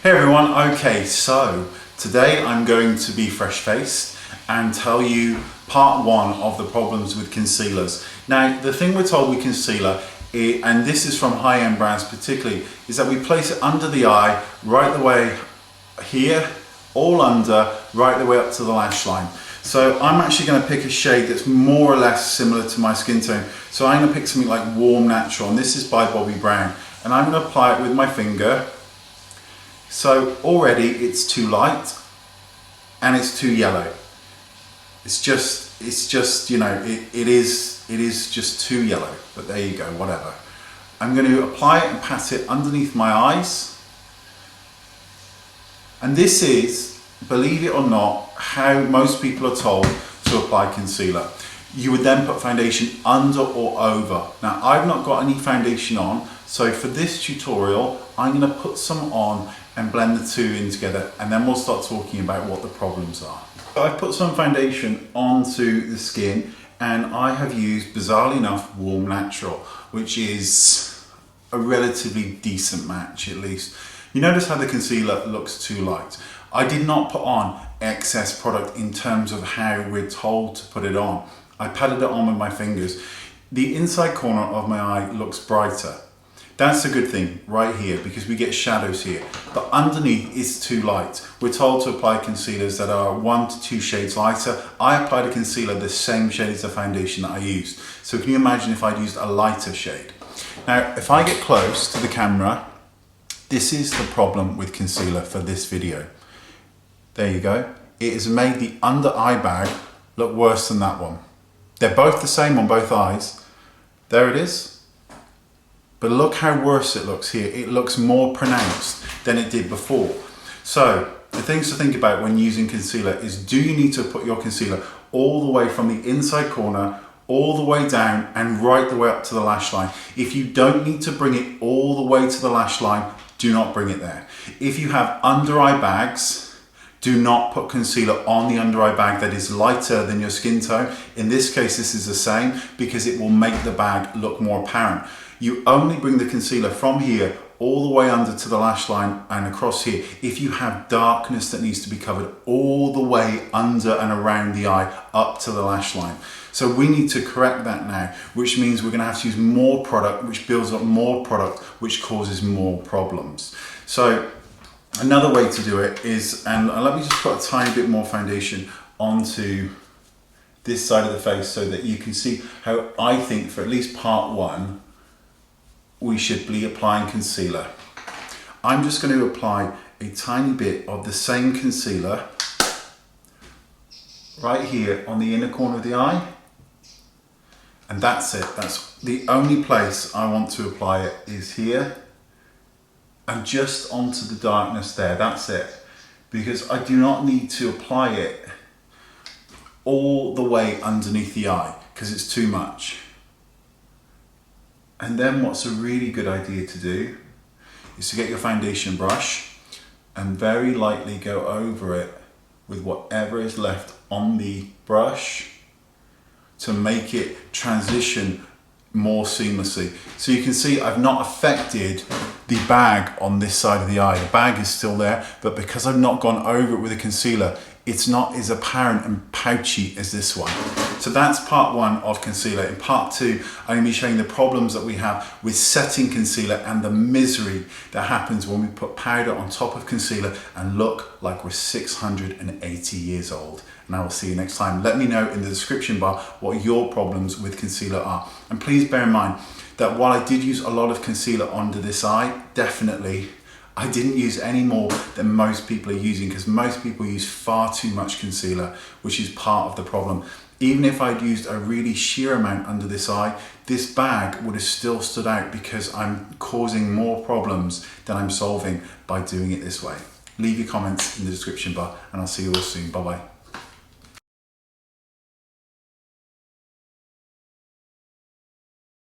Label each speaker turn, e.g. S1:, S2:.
S1: Hey everyone, okay, so today I'm going to be fresh-faced and tell you part one of the problems with concealers. Now, the thing we're told with concealer, and this is from high-end brands particularly, is that we place it under the eye, right the way here, all under, right the way up to the lash line. So I'm actually going to pick a shade that's more or less similar to my skin tone. So I'm going to pick something like Warm Natural, and this is by Bobbi Brown. And I'm going to apply it with my finger. So already it's too light and it's too yellow. It's just, you know, it is just too yellow, but there you go, whatever. I'm going to apply it and pat it underneath my eyes. And this is, believe it or not, how most people are told to apply concealer. You would then put foundation under or over. Now, I've not got any foundation on, so for this tutorial, I'm going to put some on and blend the two in together, and then we'll start talking about what the problems are. So I've put some foundation onto the skin, and I have used, bizarrely enough, Warm Natural, which is a relatively decent match, at least. You notice how the concealer looks too light. I did not put on excess product in terms of how we're told to put it on. I patted it on with my fingers. The inside corner of my eye looks brighter. That's a good thing right here because we get shadows here, but underneath is too light. We're told to apply concealers that are 1 to 2 shades lighter. I applied a concealer the same shade as the foundation that I used. So can you imagine if I'd used a lighter shade? Now, if I get close to the camera, this is the problem with concealer for this video. There you go. It has made the under eye bag look worse than that one. They're both the same on both eyes. There it is. But look how worse it looks here. It looks more pronounced than it did before. So the things to think about when using concealer is, do you need to put your concealer all the way from the inside corner, all the way down and right the way up to the lash line? If you don't need to bring it all the way to the lash line, do not bring it there. If you have under eye bags, do not put concealer on the under eye bag that is lighter than your skin tone. In this case, this is the same because it will make the bag look more apparent. You only bring the concealer from here all the way under to the lash line and across here if you have darkness that needs to be covered all the way under and around the eye up to the lash line. So we need to correct that now, which means we're going to have to use more product, which builds up more product, which causes more problems. So another way to do it is, and let me just put a tiny bit more foundation onto this side of the face so that you can see how I think for at least part one, we should be applying concealer. I'm just going to apply a tiny bit of the same concealer right here on the inner corner of the eye. And that's it. That's the only place I want to apply it, is here. And just onto the darkness there, that's it. Because I do not need to apply it all the way underneath the eye because it's too much. And then what's a really good idea to do is to get your foundation brush and very lightly go over it with whatever is left on the brush to make it transition more seamlessly. So you can see I've not affected the bag on this side of the eye. The bag is still there, but because I've not gone over it with a concealer, it's not as apparent and pouchy as this one. So that's part one of concealer. In part two, I'm going to be showing the problems that we have with setting concealer and the misery that happens when we put powder on top of concealer and look like we're 680 years old. And I will see you next time. Let me know in the description bar what your problems with concealer are. And please bear in mind that while I did use a lot of concealer under this eye, definitely, I didn't use any more than most people are using because most people use far too much concealer, which is part of the problem. Even if I'd used a really sheer amount under this eye, this bag would have still stood out because I'm causing more problems than I'm solving by doing it this way. Leave your comments in the description bar and I'll see you all soon. Bye bye.